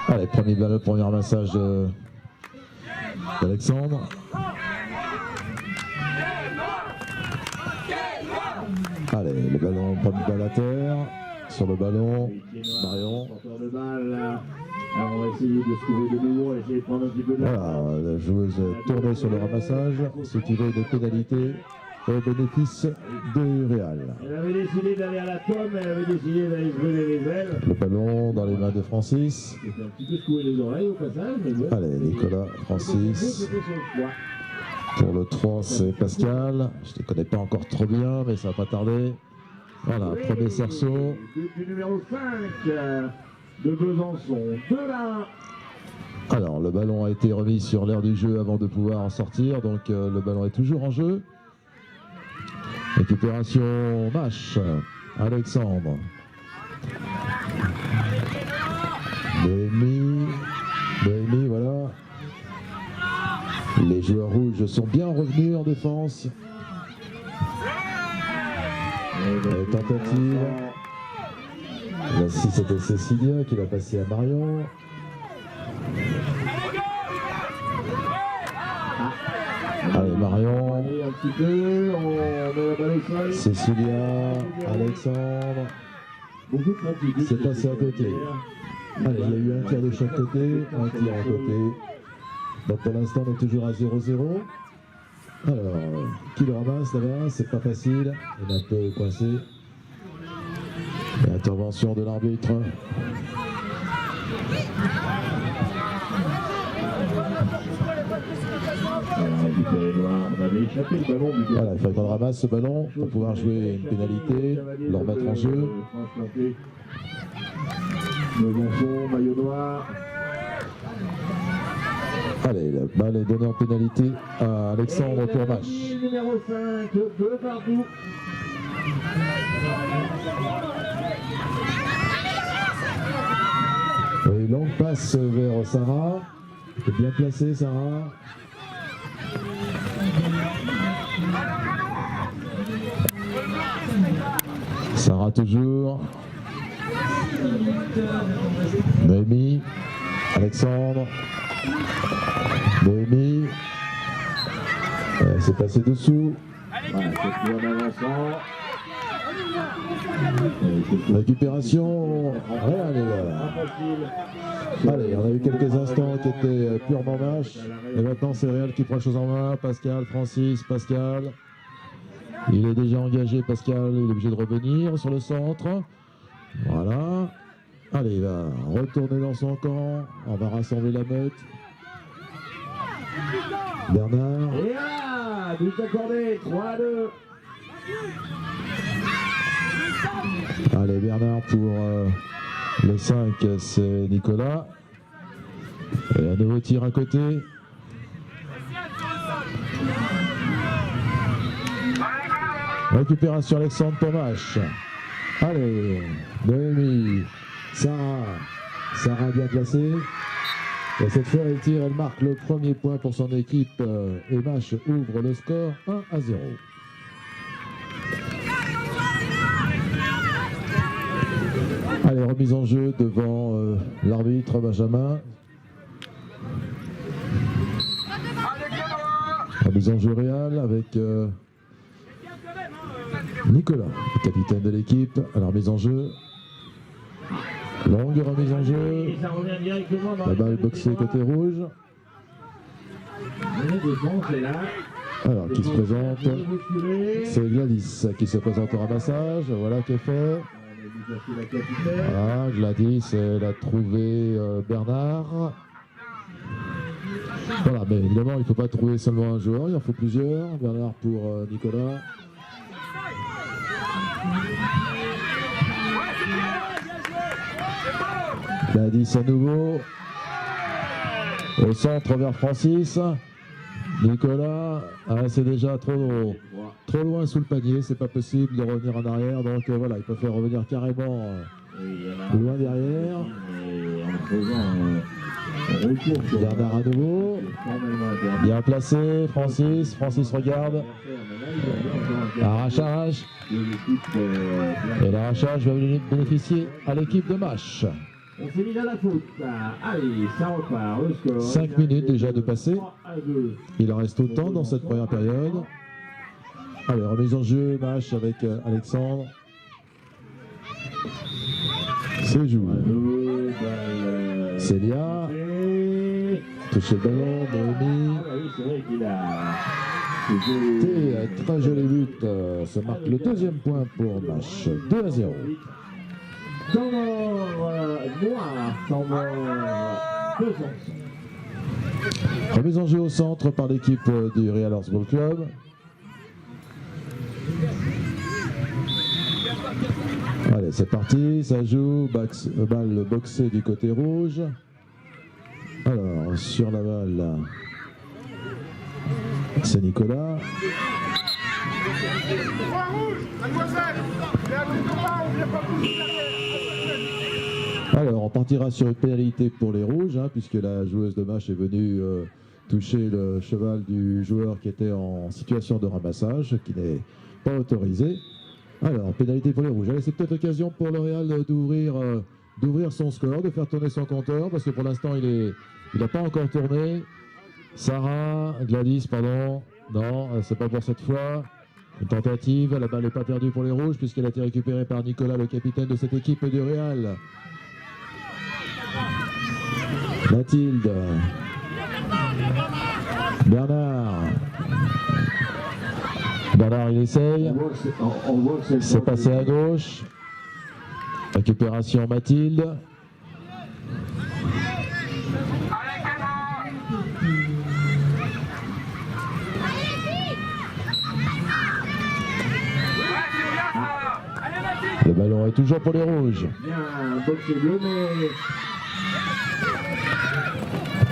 Allez, premier ramassage d'Alexandre. Allez, le ballon, premier balle à terre. Sur le ballon, Marion. Alors on va essayer de se trouver de nouveau, essayer de prendre un petit peu de... Voilà, la joueuse tournée sur le ramassage, ce qui veut des pénalités au bénéfice de Real. Elle avait décidé d'aller à la tome, elle avait décidé d'aller se brûler les ailes. Le ballon dans les mains de Francis. Il un petit peu secouer les oreilles au passage. Mais bon, allez, Nicolas, Francis. Pour le 3, c'est Pascal. Je ne les connais pas encore trop bien, mais ça va pas tarder. Voilà, oui, premier cerceau. Du numéro 5 de Besançon, 2-1. Alors, le ballon a été remis sur l'aire du jeu avant de pouvoir en sortir, donc le ballon est toujours en jeu. Récupération Mâche, Alexandre. Noémie, voilà. Les joueurs rouges sont bien revenus en défense. Tentative. Là, si c'était Cécilia qui l'a passé à Marion. Allez, Marion. Un petit peu, on met la balle au sol. Cécilia, Alexandre. C'est passé à côté. Allez, il y a eu un tir de chaque côté, un tir en côté. Donc pour l'instant, on est toujours à 0-0. Alors, qui le ramasse là-bas? C'est pas facile. Il est un peu coincé. Et intervention de l'arbitre. Voilà, il faut qu'on ramasse ce ballon pour pouvoir jouer une pénalité, le remettre en jeu. Le Besançon, maillot noir. Allez, la balle est donnée en pénalité à Alexandre pour match. Numéro 5, 2 partout. Et longue passe vers Sarah. C'est bien placé, Sarah. Sarah toujours. Noémie. Alexandre. Noémie. C'est passé dessous. Voilà, c'est plus en avançant. Récupération. Allez, on a eu quelques instants qui étaient purement match. Et maintenant, c'est Réal qui prend les choses en main. Pascal, Francis, Pascal. Il est déjà engagé, Pascal. Il est obligé de revenir sur le centre. Voilà. Allez, il va retourner dans son camp. On va rassembler la meute. Bernard. Et là, but accordé, 3-2. Allez, Bernard pour le 5, c'est Nicolas. Et un nouveau tir à côté. Récupération Alexandre Pomache. Allez, Noémie, Sarah bien placée. Et cette fois, elle tire, elle marque le premier point pour son équipe. Et Mâche ouvre le score 1-0. Allez, remise en jeu devant l'arbitre Benjamin. Remise en jeu Réal avec Nicolas, le capitaine de l'équipe. Alors, remise en jeu. Longue remise en jeu. La balle boxée côté rouge. Alors, qui se présente? C'est Gladys qui se présente au ramassage. Voilà qui est fait. Voilà, Gladys, elle a trouvé Bernard. Voilà, mais évidemment, il ne faut pas trouver seulement un joueur, il en faut plusieurs. Bernard pour Nicolas. Gladys à nouveau. Au centre vers Francis. Nicolas, c'est déjà trop loin sous le panier, c'est pas possible de revenir en arrière, donc voilà, il peut faire revenir carrément loin derrière. Bernard à nouveau, bien placé, Francis regarde, arrachage, et l'arrachage va bénéficier à l'équipe de Mâche. On s'est mis à la faute. Allez, ça repart. Le score. 5 minutes déjà de passer. 3-2. Il en reste autant dans cette première période. Allez, remise en jeu, match avec Alexandre. C'est joué. Célia. Touche le ballon, Noémie. Ah oui, c'est vrai qu'il a. C'est très joli but. Ça marque le deuxième point pour le match. 2-0. Temps mort noir, temps mort Besançon. Remise en jeu au centre par l'équipe du Real Horseball Club. Allez, c'est parti, ça joue, balle boxée du côté rouge. Alors, sur la balle, c'est Nicolas. Alors, on partira sur une pénalité pour les rouges, hein, puisque la joueuse de match est venue toucher le cheval du joueur qui était en situation de ramassage, qui n'est pas autorisé. Alors, pénalité pour les rouges. Allez, c'est peut-être l'occasion pour le Real d'ouvrir son score, de faire tourner son compteur, parce que pour l'instant, il n'a pas encore tourné. Gladys, pardon. Non, c'est pas pour cette fois. Une tentative, la balle n'est pas perdue pour les rouges, puisqu'elle a été récupérée par Nicolas, le capitaine de cette équipe du Real. Mathilde. Bernard. Bernard, il essaye. C'est passé à gauche. Récupération Mathilde. Le ballon est toujours pour les rouges. Bien, boxé bleu, mais.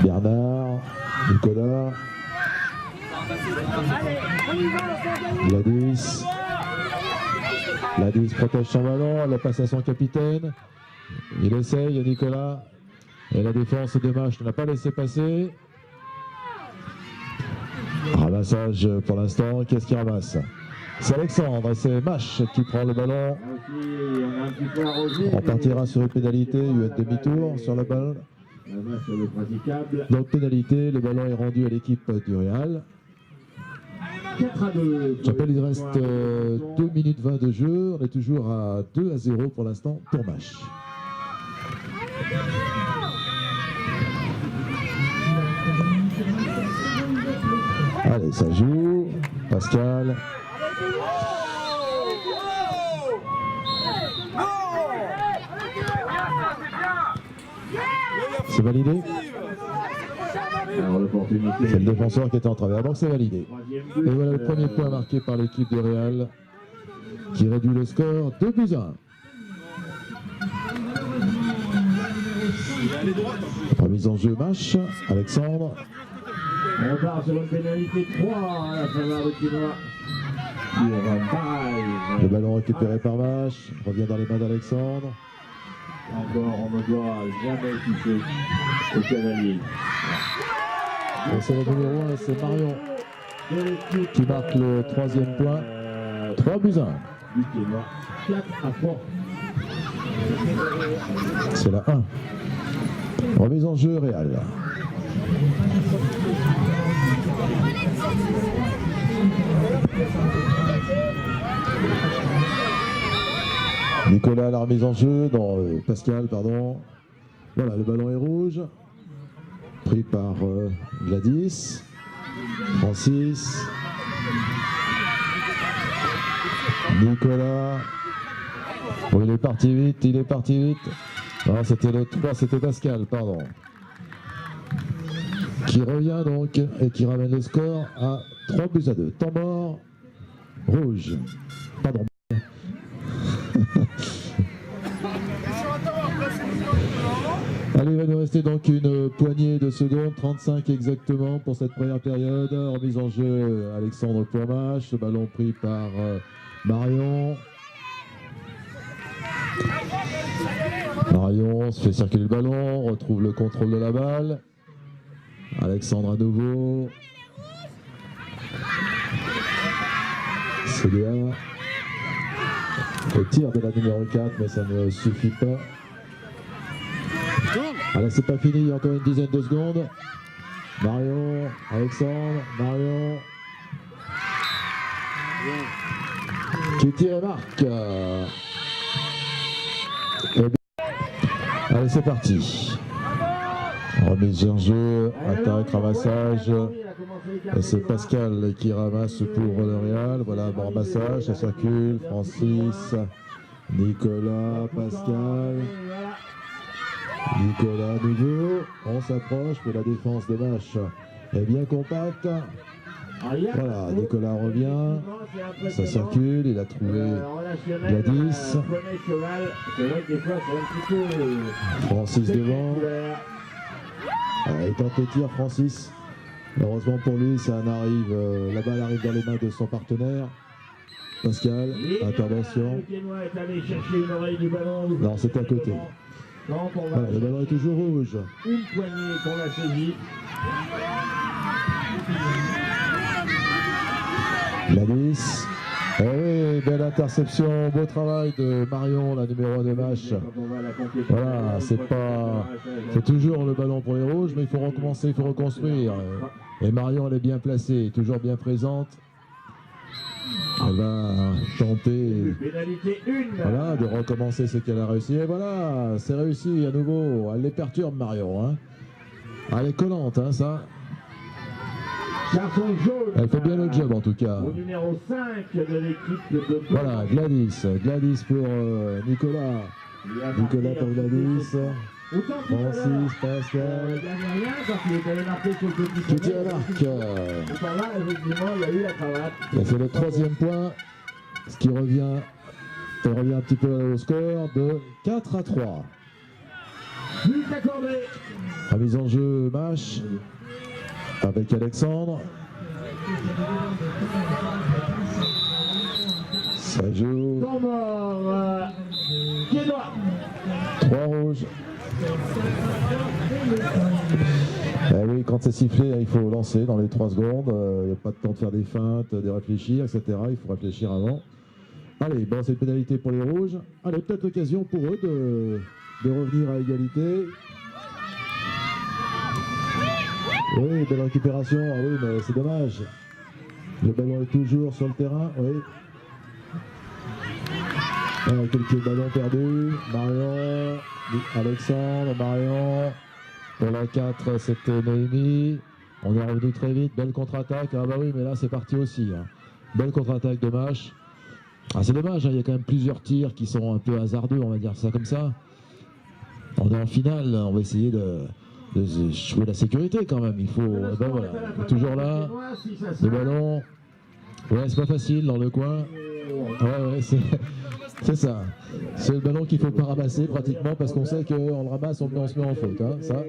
Bernard, Nicolas. Gladys. Gladys protège son ballon, elle la passe à son capitaine. Il essaye, Nicolas. Et la défense de match ne l'a pas laissé passer. Ramassage pour l'instant, qu'est-ce qu'il ramasse? C'est Alexandre, c'est Mach qui prend le ballon. On partira sur une pénalité, il y a un demi-tour sur la balle. Donc pénalité, le ballon est rendu à l'équipe du Real. 4-2. J'appelle, il reste 2 minutes 20 de jeu. On est toujours à 2-0 pour l'instant pour Mach. Allez, ça joue. Pascal. C'est validé. C'est le défenseur qui était en travers, donc c'est validé. Et voilà le premier point marqué par l'équipe de Real qui réduit le score 2-1. Remise en jeu Mach, Alexandre. On part sur une pénalité 3 à la faveur de Quinoa. Le ballon récupéré par Mach, revient dans les mains d'Alexandre. Encore, on ne doit jamais toucher au cavalier. Et c'est le numéro 1, c'est Marion qui marque le troisième point. 3-1. 4-3. C'est la 1. Remise en jeu Real. Nicolas, la remise en jeu, non, Pascal, pardon. Voilà, le ballon est rouge. Pris par Gladys. Francis. Nicolas. Bon, il est parti vite, Non, c'était le 3, c'était Pascal, pardon. Qui revient donc et qui ramène le score à 3-2. Temps mort, rouge. Pardon. Allez, il va nous rester donc une poignée de secondes, 35 exactement pour cette première période. Remise en jeu Alexandre pour Mach, ce ballon pris par Marion. Marion se fait circuler le ballon, retrouve le contrôle de la balle. Alexandre à nouveau. Célia. Le tir de la numéro 4, mais ça ne suffit pas. Allez, c'est pas fini, encore une dizaine de secondes. Marion, Alexandre, Marion. Qui tire et marque. Allez, c'est parti. Remise en jeu, attaque, ramassage. C'est Pascal qui ramasse pour le Real. Voilà, bon ramassage, ça circule. Francis, Nicolas, Pascal. Nicolas à nouveau. On s'approche, mais la défense de Mâche est bien compacte. Voilà, Nicolas revient. Ça circule, il a trouvé Gladys. Francis devant. Il tente le tir, Francis. Heureusement pour lui, ça en arrive, la balle arrive dans les mains de son partenaire. Pascal, intervention. Non, c'est à côté. Voilà, le ballon est toujours rouge. Une poignée qu'on a saisie. Gladys. Eh oui, belle interception, beau travail de Marion, la numéro 1 de Mâche. Voilà, c'est toujours le ballon pour les rouges, mais il faut recommencer, il faut reconstruire. Et Marion, elle est bien placée, toujours bien présente. Elle va tenter, voilà, de recommencer ce qu'elle a réussi. Et voilà, c'est réussi à nouveau. Elle les perturbe, Marion. Hein. Elle est collante, hein, ça. Elle fait bien le job en tout cas. Au numéro 5 de l'équipe de... Voilà, Gladys pour Nicolas. Nicolas pour Gladys. Francis, Pascal. Qui tire la marque. Il a fait le 3e point, ce qui revient, un petit peu au score de 4-3. Remise en jeu Mâche avec Alexandre. Ça joue. 3 rouges. Eh oui, quand c'est sifflé, il faut lancer dans les 3 secondes. Il n'y a pas de temps de faire des feintes, de réfléchir, etc. Il faut réfléchir avant. Allez, bon, c'est une pénalité pour les rouges. Allez, peut-être l'occasion pour eux de revenir à égalité. Oui, belle récupération. Ah oui, mais c'est dommage. Le ballon est toujours sur le terrain. Oui. Quelques ballons perdus. Marion, Alexandre, Marion. Pour la 4, c'était Noémie. On est revenu très vite. Belle contre-attaque. Ah bah oui, mais là, c'est parti aussi. Hein. Belle contre-attaque de Mâche. Ah, c'est dommage, hein. Il y a quand même plusieurs tirs qui sont un peu hasardeux, on va dire ça comme ça. On est en finale, on va essayer de jouer la sécurité quand même. Il faut, ben voilà, toujours là, le ballon. Ouais, c'est pas facile dans le coin. Ouais, c'est ça. C'est le ballon qu'il ne faut pas ramasser pratiquement parce qu'on sait qu'on le ramasse, on se met en faute. Hein, ça.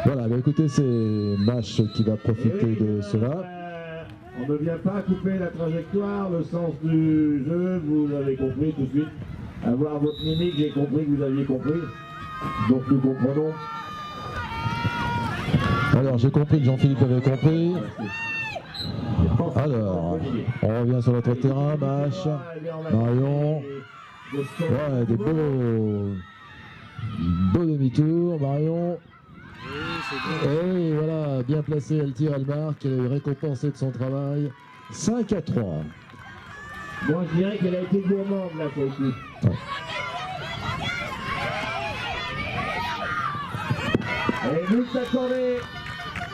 Voilà, bah écoutez, c'est Mâche qui va profiter de cela. On ne vient pas couper la trajectoire, le sens du jeu, vous avez compris tout de suite. À voir votre mimique, j'ai compris que vous aviez compris. Donc nous comprenons. Alors j'ai compris que Jean-Philippe avait compris. Alors, on revient sur notre terrain, Mâche, Marion. Ouais, des beaux demi-tours, Marion. Et voilà, bien placé, elle tire, elle marque, elle est récompensée de son travail. 5-3. Moi je dirais qu'elle a été gourmande là pour le coup. Ouais. Et but accordé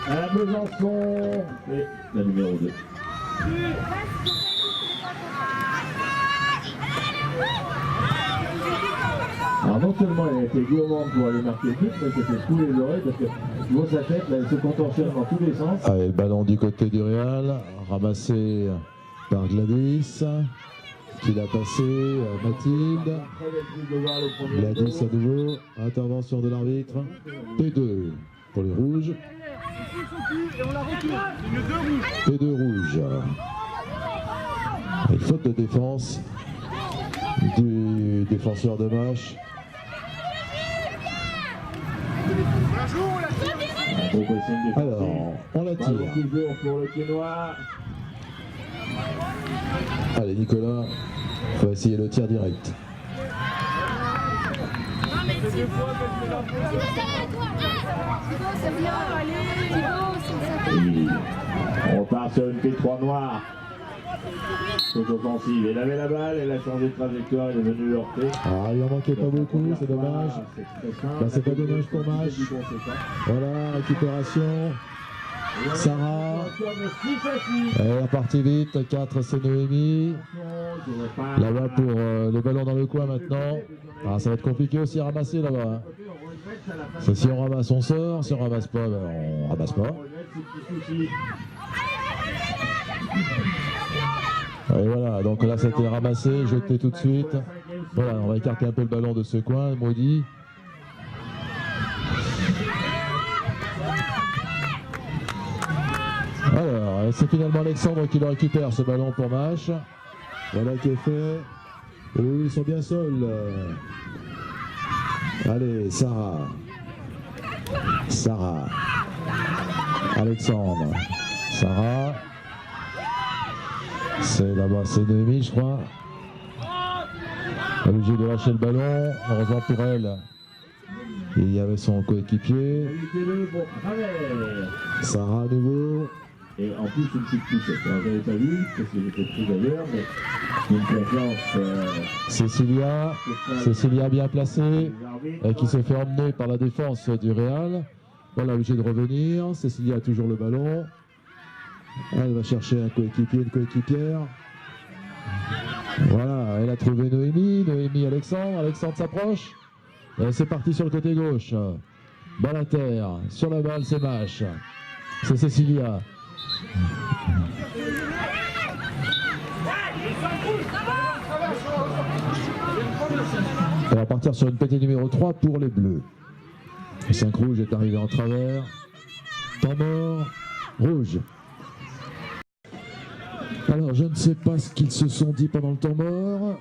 à Besançon. Et la numéro 2. Alors non seulement elle a été gourmande pour aller marquer le but, mais c'était sous les oreilles parce que je vois sa tête, là, elle se contorsionne dans tous les sens. Allez, le ballon du côté du Real, ramassé par Gladys, qui l'a passé à Mathilde. Gladys à nouveau, intervention de l'arbitre. P2 pour les rouges. P2 rouge. Une faute de défense du défenseur de Mâche. Alors, on la tire. Allez, Nicolas, il faut essayer le tir direct. On part sur une P3 noire. Toute offensive. Elle avait la balle, elle a changé de trajectoire, elle est venue heurter. Ah, il en manquait pas beaucoup, c'est dommage. C'est pas dommage pour Mach. Voilà, récupération. Sarah. Elle est repartie vite, 4 c'est Noémie. Là-bas pour le ballon dans le coin maintenant. Ah, ça va être compliqué aussi à ramasser là-bas. Hein. Si on ramasse, on sort. Si on ramasse pas, ben, on ramasse pas. Et voilà, donc là c'était ramassé, jeté tout de suite. Voilà, on va écarter un peu le ballon de ce coin, maudit. Alors, c'est finalement Alexandre qui le récupère ce ballon pour Mach. Voilà qui est fait. Oui, ils sont bien seuls. Allez, Sarah. Sarah. Alexandre. Sarah. C'est là-bas, c'est Noémie, je crois. Elle est obligée de lâcher le ballon. Heureusement pour elle, il y avait son coéquipier. Sarah à nouveau. Et en plus, une petite poussette. Alors, je n'avais pas vu, parce que j'étais pris d'ailleurs, mais une confiance. Cécilia bien placée, qui se fait emmener par la défense du Real. Voilà, obligée de revenir. Cécilia a toujours le ballon. Elle va chercher un coéquipier, une coéquipière. Voilà, elle a trouvé Noémie. Noémie, Alexandre. Alexandre s'approche. C'est parti sur le côté gauche. Balle à terre. Sur la balle, c'est Mach. C'est Cécilia. Elle va partir sur une pétée numéro 3 pour les Bleus. Le 5 rouge est arrivé en travers. Temps mort. Rouge. Alors, je ne sais pas ce qu'ils se sont dit pendant le temps mort.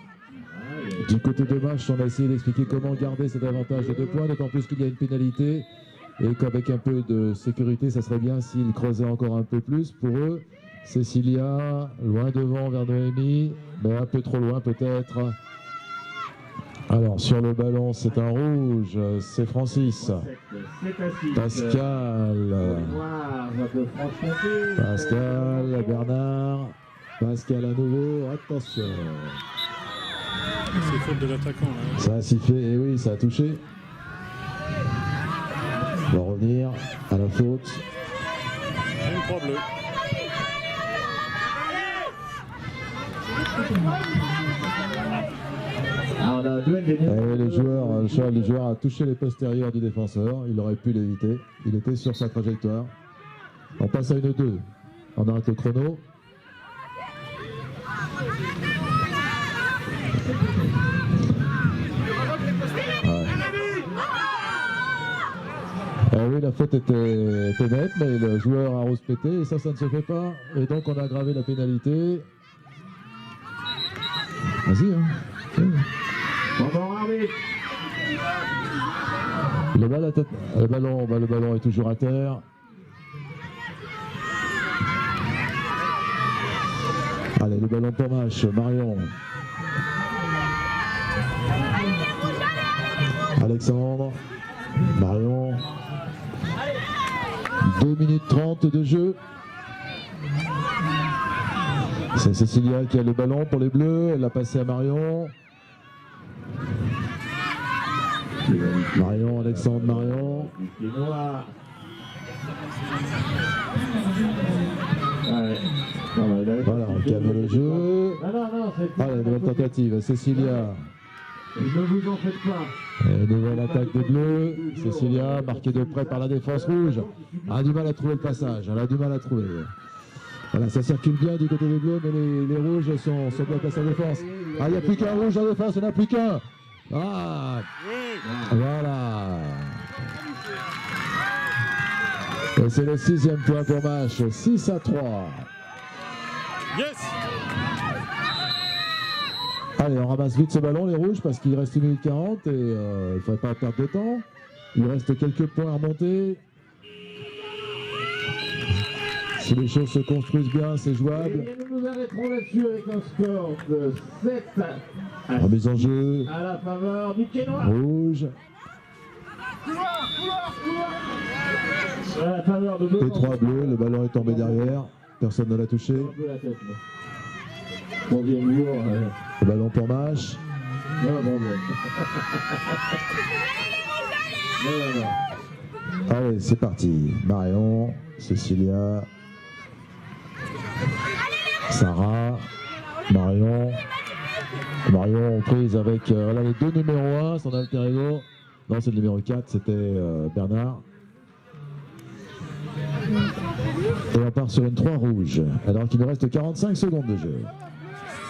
Du côté de Mach, on a essayé d'expliquer comment garder cet avantage de 2 points, d'autant plus qu'il y a une pénalité et qu'avec un peu de sécurité, ça serait bien s'ils creusaient encore un peu plus pour eux. Cécilia, loin devant vers Noémie, mais un peu trop loin peut-être. Alors, sur le ballon, c'est un rouge, c'est Francis. Pascal. Pascal, Bernard. Pascal à nouveau, attention. C'est faute de l'attaquant là. Ça a sifflé, et oui, ça a touché. On va revenir à la faute. Une croix bleue. Le joueur a touché les postérieurs du défenseur, il aurait pu l'éviter. Il était sur sa trajectoire. On passe à une 2. On arrête le chrono. Oui, la faute était nette, mais le joueur a rouspété et ça ne se fait pas. Et donc on a aggravé la pénalité. Vas-y, hein. Le ballon est toujours à terre. Allez, le ballon pour Mach, Marion. Alexandre, Marion. 2 minutes 30 de jeu. C'est Cécilia qui a le ballon pour les Bleus. Elle l'a passé à Marion. Marion, Alexandre, Marion. Voilà, on calme le jeu. Allez, nouvelle tentative. Cécilia. Ne vous en faites pas. Nouvelle attaque des Bleus. Cécilia, marquée de près par la défense rouge. Elle a du mal à trouver le passage. Elle a du mal à trouver. Voilà, ça circule bien du côté des Bleus, mais les rouges sont bien placés en défense. Ah, il n'y a plus qu'un rouge en défense, il n'y en a plus qu'un. Ah, voilà. Et c'est le 6e point pour Mach. 6-3. Yes. Allez, on ramasse vite ce ballon, les rouges, parce qu'il reste 1 minute 40 et il ne faudrait pas perdre de temps. Il reste quelques points à remonter. Si les choses se construisent bien, c'est jouable. Et nous arrêterons là-dessus avec un score de 7 Remise en jeu. à la faveur du pied noir. Rouge. À la faveur de Et 3 bleus, le ballon est tombé derrière. Personne ne l'a touché. Un peu la tête, là. Troisième jour. Le ballon pour Mâche. Non, non, non. Non, non, non. Allez, c'est parti. Marion, Cécilia, Sarah, Marion. Marion en prise avec là, les deux numéros 1, son alter ego. Non, c'est le numéro 4, c'était Bernard. Et on part sur une 3 rouge, alors qu'il nous reste 45 secondes de jeu.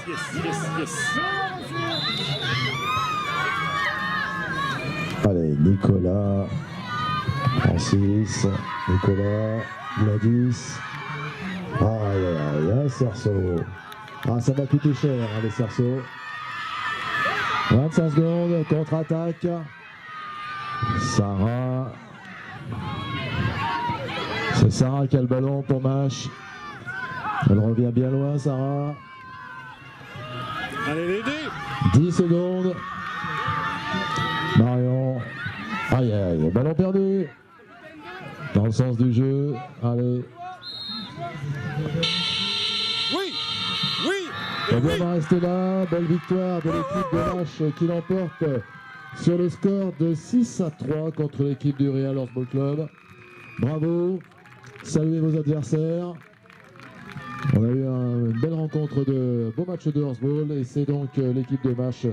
Yes, yes, yes. Allez, Nicolas, Francis, Nicolas, Gladys. Aïe, aïe, aïe, cerceau. Ah, ça va coûter cher, hein, les cerceaux. 25 secondes, contre-attaque. Sarah. C'est Sarah qui a le ballon pour Mâche. Elle revient bien loin, Sarah. Allez l'aider. 10 secondes. Marion. Aïe, aïe, ballon perdu. Dans le sens du jeu. Allez. Oui, oui, On et oui. va rester là. Belle victoire de l'équipe de Mâche qui l'emporte sur le score de 6-3 contre l'équipe du Real Horseball Club. Bravo. Saluez vos adversaires. On a eu une belle rencontre de beau match de horseball et c'est donc l'équipe de Mâche